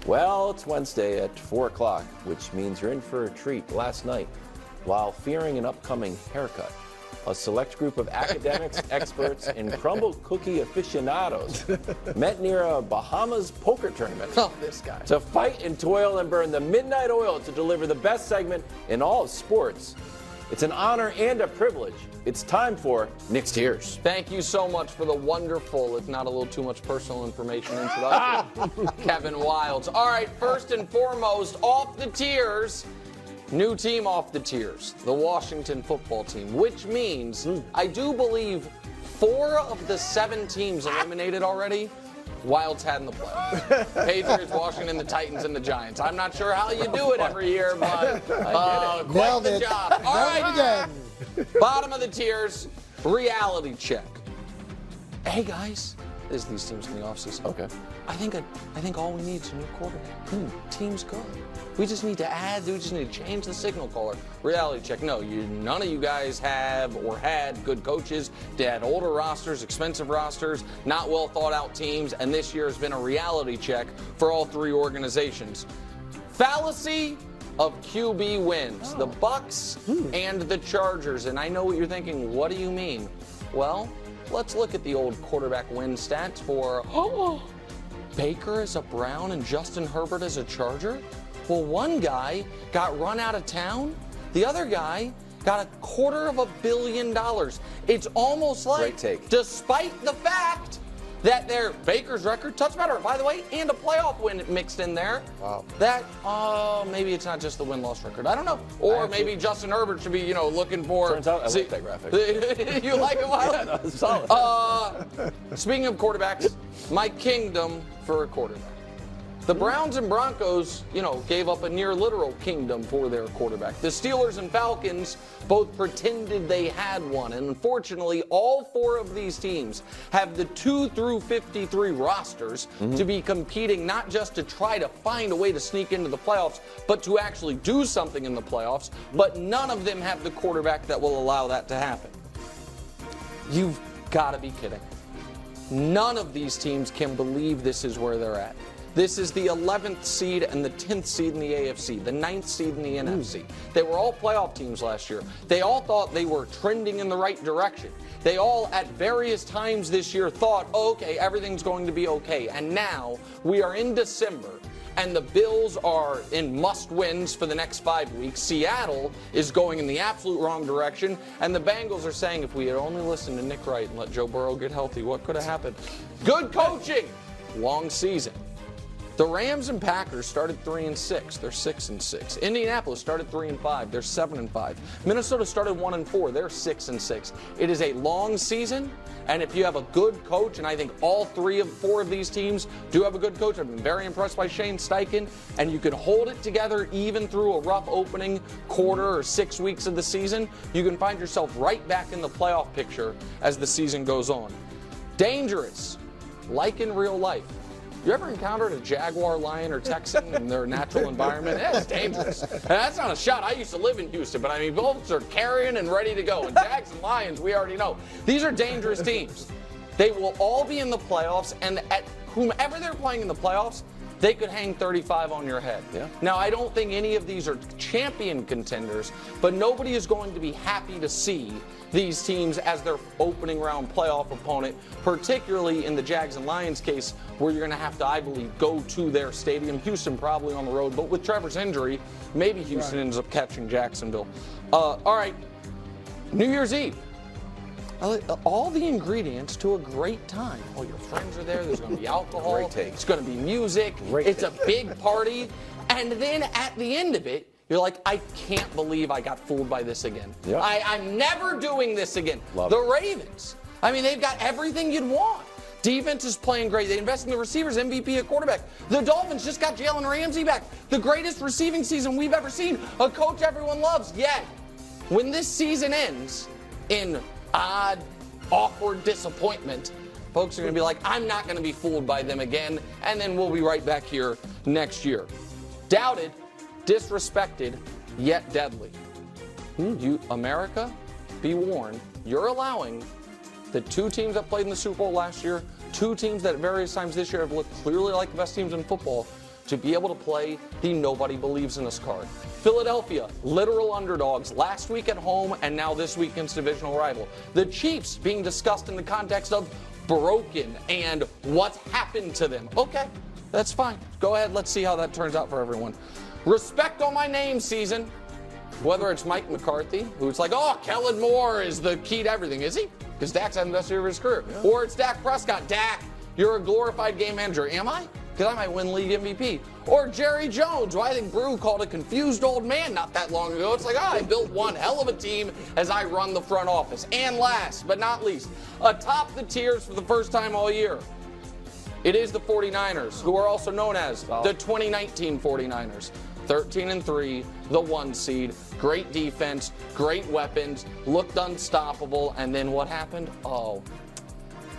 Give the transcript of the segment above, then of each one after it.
Well, it's Wednesday at 4 o'clock, which means you're in for a treat. Last night, while fearing an upcoming haircut, a select group of academics, experts, and crumble cookie aficionados met near a Bahamas poker tournament to fight and toil and burn the midnight oil to deliver the best segment in all of sports. It's an honor and a privilege. It's time for Nick's Tears. Thank you so much for the wonderful, if not a little too much personal information introduction, Kevin Wildes. All right, first and foremost, off the tiers. New team off the tiers, the Washington football team, which means I do believe 4 of the 7 teams eliminated already, Wildes had in the playoffs. Patriots, Washington, the Titans, and the Giants. I'm not sure how you do it every year, but quite the job. All right, bottom of the tiers, reality check. Hey, guys. Is these teams in the offseason. Okay. I think all we need is a new quarterback. Team's good. We just need to change the signal caller. Reality check. No, none of you guys have or had good coaches. They had older rosters, expensive rosters, not well thought out teams, and this year has been a reality check for all 3 organizations. Fallacy of QB wins. The Bucs and the Chargers. And I know what you're thinking. What do you mean? Well, let's look at the old quarterback win stats for Baker as a Brown and Justin Herbert as a Charger. Well, one guy got run out of town. The other guy got $250 million. It's almost like, despite the fact that their Baker's record, touch better, by the way, and a playoff win mixed in there. Wow. That, maybe it's not just the win-loss record. I don't know. Or maybe Justin Herbert should be, looking for. Turns out I like that graphic. You like it, Wild? Yeah, no, it's solid. Speaking of quarterbacks, my kingdom for a quarterback. The Browns and Broncos, gave up a near literal kingdom for their quarterback. The Steelers and Falcons both pretended they had one. And unfortunately, all 4 of these teams have the 2 through 53 rosters to be competing not just to try to find a way to sneak into the playoffs, but to actually do something in the playoffs. But none of them have the quarterback that will allow that to happen. You've got to be kidding. None of these teams can believe this is where they're at. This is the 11th seed and the 10th seed in the AFC, the 9th seed in the NFC. They were all playoff teams last year. They all thought they were trending in the right direction. They all, at various times this year, thought, okay, everything's going to be okay. And now we are in December, and the Bills are in must-wins for the next 5 weeks. Seattle is going in the absolute wrong direction, and the Bengals are saying, if we had only listened to Nick Wright and let Joe Burrow get healthy, what could have happened? Good coaching, long season. The Rams and Packers started 3-6. They're 6-6. Indianapolis started 3-5. They're 7-5. Minnesota started 1-4. They're 6-6. It is a long season, and if you have a good coach, and I think all 4 of these teams do have a good coach. I've been very impressed by Shane Steichen, and you can hold it together even through a rough opening quarter or 6 weeks of the season. You can find yourself right back in the playoff picture as the season goes on. Dangerous, like in real life. You ever encountered a Jaguar, Lion, or Texan in their natural environment? Yeah, it's dangerous. And that's not a shot. I used to live in Houston, but I mean, both are carrying and ready to go. And Jags and Lions, we already know. These are dangerous teams. They will all be in the playoffs, and at whomever they're playing in the playoffs, they could hang 35 on your head. Yeah. Now, I don't think any of these are champion contenders, but nobody is going to be happy to see these teams as their opening round playoff opponent, particularly in the Jags and Lions case, where you're going to have to, I believe, go to their stadium. Houston probably on the road, but with Trevor's injury, maybe Houston ends up catching Jacksonville. All right, New Year's Eve. All the ingredients to a great time. All your friends are there. There's going to be alcohol. Great take. It's going to be music. It's a big party. And then at the end of it, you're like, I can't believe I got fooled by this again. Yep. I'm never doing this again. The Ravens. I mean, they've got everything you'd want. Defense is playing great. They invest in the receivers, MVP at quarterback. The Dolphins just got Jalen Ramsey back. The greatest receiving season we've ever seen. A coach everyone loves. Yet, when this season ends in odd, awkward disappointment, folks are going to be like, I'm not going to be fooled by them again, and then we'll be right back here next year. Doubted, disrespected, yet deadly. America, be warned, you're allowing the 2 teams that played in the Super Bowl last year, 2 teams that at various times this year have looked clearly like the best teams in football, to be able to play the nobody believes in us card. Philadelphia, literal underdogs last week at home and now this week against divisional rival. The Chiefs being discussed in the context of broken and what's happened to them. Okay, that's fine. Go ahead, let's see how that turns out for everyone. Respect on my name season. Whether it's Mike McCarthy, who's like, oh, Kellen Moore is the key to everything. Is he? Because Dak's had the best year of his career. Yeah. Or it's Dak Prescott. Dak, you're a glorified game manager. Am I? Because I might win league MVP. Or Jerry Jones, who I think Brew called a confused old man not that long ago. It's like, I built one hell of a team as I run the front office. And last but not least, atop the tiers for the first time all year, it is the 49ers, who are also known as the 2019 49ers. 13-3, the 1 seed, great defense, great weapons, looked unstoppable, and then what happened? Oh,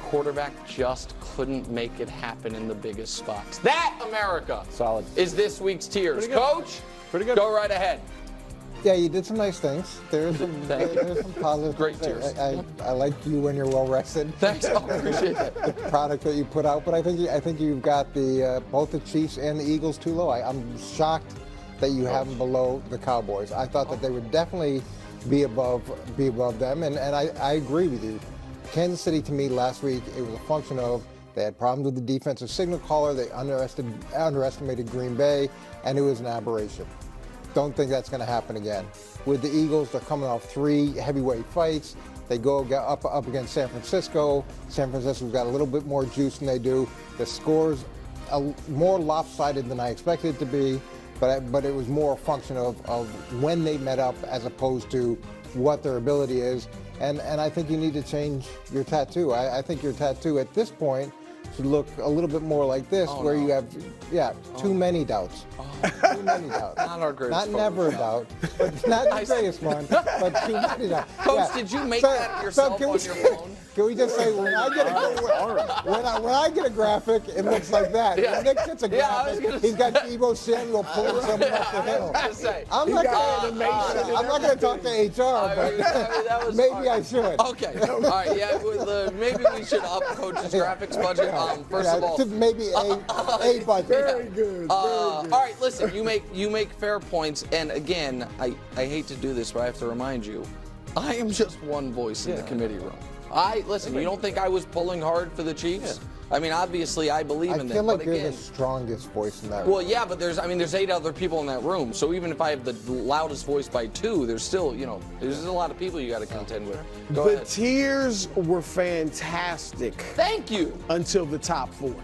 quarterback just couldn't make it happen in the biggest spots. That, America, solid, is this week's tiers. Coach, pretty good. Go right ahead. Yeah, you did some nice things. There's some positive. Great tiers. I like you when you're well rested. Thanks, I appreciate that. The product that you put out, but I think you've got the both the Chiefs and the Eagles too low. I'm shocked that you have them below the Cowboys. I thought that they would definitely be above them, and I agree with you. Kansas City, to me, last week, it was a function of they had problems with the defensive signal caller. They underestimated Green Bay, and it was an aberration. Don't think that's going to happen again. With the Eagles, they're coming off 3 heavyweight fights. They go up against San Francisco. San Francisco's got a little bit more juice than they do. The score's more lopsided than I expected it to be. But it was more a function of when they met up as opposed to what their ability is. And I think you need to change your tattoo. I think your tattoo at this point should look a little bit more like this, where you have, too many doubts. Too many doubts. Not our greatest. Not never a doubt, but not the greatest one, but too many doubts. Coach, did you make that yourself on your phone? Can we just say when I get a graphic, it looks like that. Yeah. When Nick gets a graphic, he's got Deebo Samuel pulling something off the hill. I'm not going to talk to HR, but maybe I should. Okay. All right. Yeah. Maybe we should up Coach's graphics budget. First of all, maybe a budget. Very good. All right. Listen, you make fair points, and again, I hate to do this, but I have to remind you, I am just one voice in the committee room. Listen, you don't think I was pulling hard for the Chiefs? Yeah. I mean, obviously, I believe in them. I feel like you're the strongest voice in that room. Well, yeah, but there's 8 other people in that room. So even if I have the loudest voice by 2, there's still, there's a lot of people you got to contend with. Go ahead. The tiers were fantastic. Thank you. Until the top 4.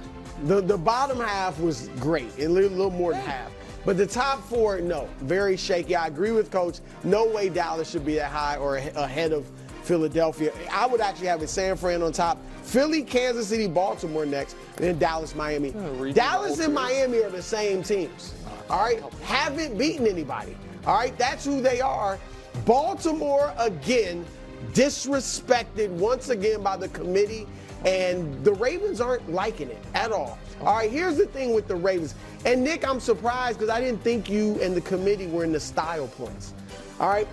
The bottom half was great, a little more than half. But the top 4, no, very shaky. I agree with Coach. No way Dallas should be that high or ahead of Philadelphia. I would actually have it San Fran on top, Philly, Kansas City, Baltimore next, and then Dallas, Miami. Dallas and Miami are the same teams. All right, haven't beaten anybody. All right, that's who they are. Baltimore, again, disrespected once again by the committee, and the Ravens aren't liking it at all. All right, here's the thing with the Ravens. And Nick, I'm surprised because I didn't think you and the committee were in the style points. All right,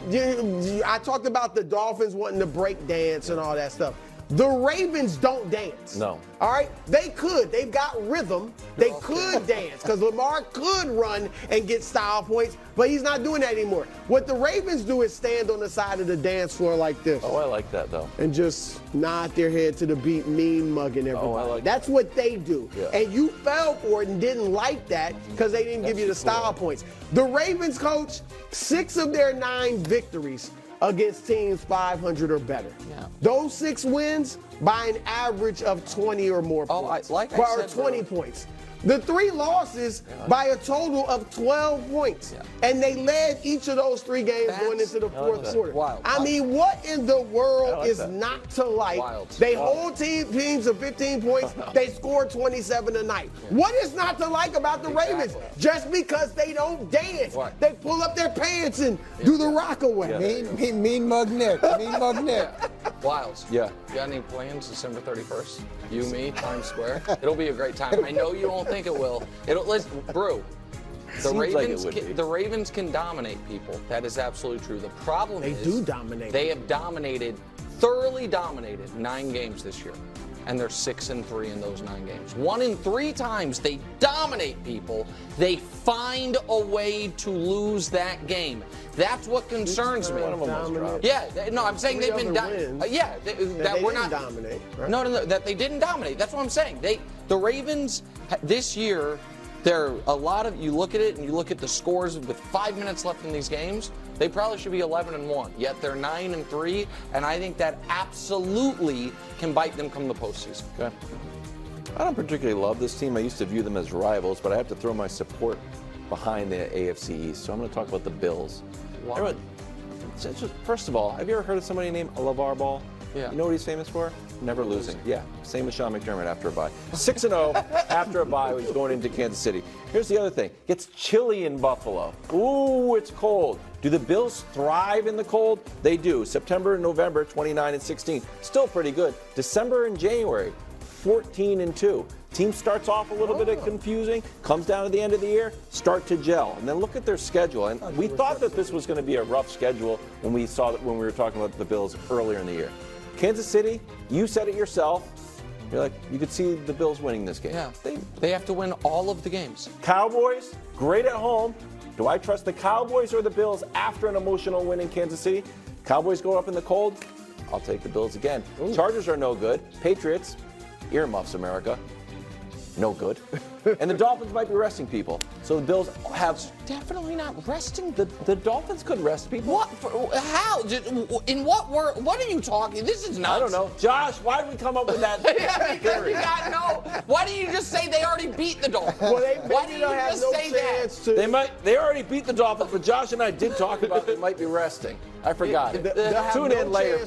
I talked about the Dolphins wanting to break dance and all that stuff. The Ravens don't dance. No. All right? They could. They've got rhythm. They could dance because Lamar could run and get style points, but he's not doing that anymore. What the Ravens do is stand on the side of the dance floor like this. Oh, I like that, though. And just nod their head to the beat, mean mugging everybody. Oh, I like That's what they do. Yeah. And you fell for it and didn't like that because they didn't give you the style points. The Ravens, Coach, 6 of their 9 victories against teams 500 or better. Yeah. Those 6 wins by an average of 20 or more points. Or 20 points. The 3 losses by a total of 12 points. Yeah. And they led each of those 3 games going into the 4th quarter. Wild. I mean, what in the world is not to like? Wild. They hold teams of 15 points. They score 27 a night. What is not to like about the Ravens? Just because they don't dance. What? They pull up their pants and do the rock away. Mean mug Nick. Mean mug Nick. Wildes. Yeah. You got any plans December 31st? You, me, Times Square? It'll be a great time. I know you don't think it will. Listen, Brew. The Ravens can dominate people. That is absolutely true. The problem is They do dominate. They have thoroughly dominated 9 games this year. and they're 6-3 in those 9 games. 1 in 3 times they dominate people. They find a way to lose that game. That's what concerns me. One of them was dropped. Yeah, no, I'm saying they've been that we're didn't not dominate. Right? No, that they didn't dominate. That's what I'm saying. The Ravens this year, there are a lot of, you look at it and you look at the scores with 5 minutes left in these games, they probably should be 11-1. Yet they're 9-3, and I think that absolutely can bite them come the postseason. Okay. I don't particularly love this team. I used to view them as rivals, but I have to throw my support behind the AFC East. So I'm going to talk about the Bills. Why? Everyone, first of all, have you ever heard of somebody named LeVar Ball? Yeah. You know what he's famous for? Never losing. Yeah, same as Sean McDermott after a bye. 6-0 after a bye when he's going into Kansas City. Here's the other thing. It gets chilly in Buffalo. Ooh, it's cold. Do the Bills thrive in the cold? They do. September and November, 29-16. Still pretty good. December and January, 14-2. Team starts off a little bit confusing, comes down to the end of the year, start to gel. And then look at their schedule. And we thought that this was going to be a rough schedule when we were talking about the Bills earlier in the year. Kansas City, you said it yourself. You're like, you could see the Bills winning this game. Yeah, they have to win all of the games. Cowboys, great at home. Do I trust the Cowboys or the Bills after an emotional win in Kansas City? Cowboys go up in the cold. I'll take the Bills again. Ooh. Chargers are no good. Patriots, earmuffs, America. No good. And the Dolphins might be resting people. So the Bills have... Definitely not resting. The Dolphins could rest people. What? How? In what word? What are you talking? This is nuts. I don't know. Josh, why did we come up with that? Yeah, because you got no. Why do you just say they already beat the Dolphins? Well, why do you just say that? They already beat the Dolphins, but Josh and I did talk about they might be resting. I forgot. Tune in later.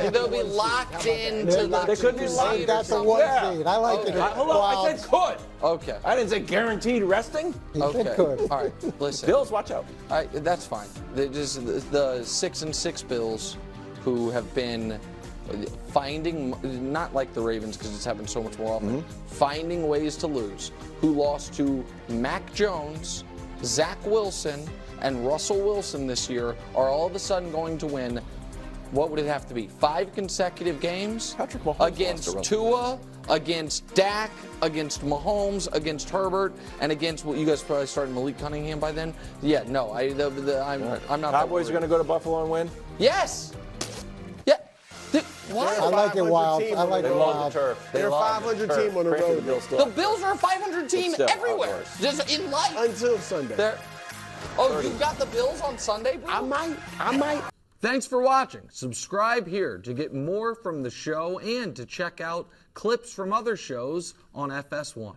They'll be locked into the. They could be locked. That's a one seed. I like it. Hold on, I said could. Okay. I didn't say guaranteed resting. It could. All right. Listen. Bills, watch out. That's fine. The 6-6 Bills, who have been finding, not like the Ravens because it's happened so much more often, finding ways to lose, who lost to Mac Jones, Zach Wilson, and Russell Wilson this year, are all of a sudden going to win, what would it have to be, 5 consecutive games? Patrick Mahomes against Tua, against Dak, against Mahomes, against Herbert, and against what you guys probably started Malik Cunningham by then. Yeah, no, I'm not. Cowboys are going to go to Buffalo and win. Yes. Yeah. Why? I like it wild. I like it They love wild. the turf. They're a 500 team on the road. The Bills are a 500 team still, everywhere, outdoors. just in life. Until Sunday. You got the Bills on Sunday, bro? I might. Thanks for watching. Subscribe here to get more from the show and to check out clips from other shows on FS1.